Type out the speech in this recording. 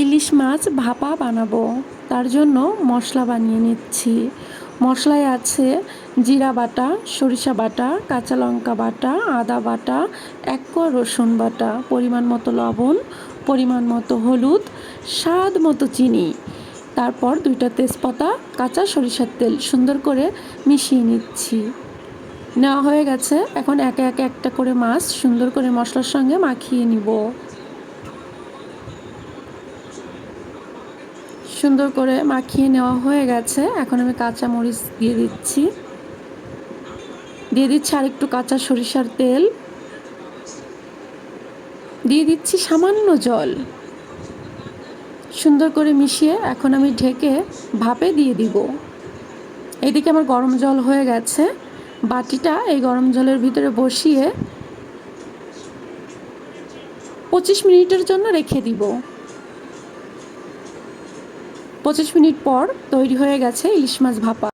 ইলিশ মাছ ভাপা বানাবো, তার জন্য মশলা বানিয়ে নিচ্ছি। মশলায় আছে জিরা বাটা, সরিষা বাটা, কাঁচা লঙ্কা বাটা, আদা বাটা, 1 কোয়া রসুন বাটা, পরিমাণ মতো লবণ, পরিমাণ মতো হলুদ, স্বাদ মতো চিনি, তারপর 2টা তেজপাতা, কাঁচা সরিষার তেল সুন্দর করে মিশিয়ে নিচ্ছি। নেওয়া হয়ে গেছে। এখন একে একে একটা করে মাছ সুন্দর করে মশলার সঙ্গে মাখিয়ে নিব। সুন্দর করে মাখিয়ে নেওয়া হয়ে গেছে। এখন আমি কাঁচা মরিচ দিয়ে দিচ্ছি। দিয়ে দিচ্ছি আরেকটু কাঁচা সরিষার তেল। দিয়ে দিচ্ছি সামান্য জল। সুন্দর করে মিশিয়ে এখন আমি ঢেকে ভাপে দিয়ে দিব। এদিকে আমার গরম জল হয়ে গেছে। বাটিটা এই গরম জলের ভিতরে বসিয়ে 25 মিনিটের জন্য রেখে দিব। 25 মিনিট পর তৈরি হয়ে গেছে ইলিশ মাছ ভাপা।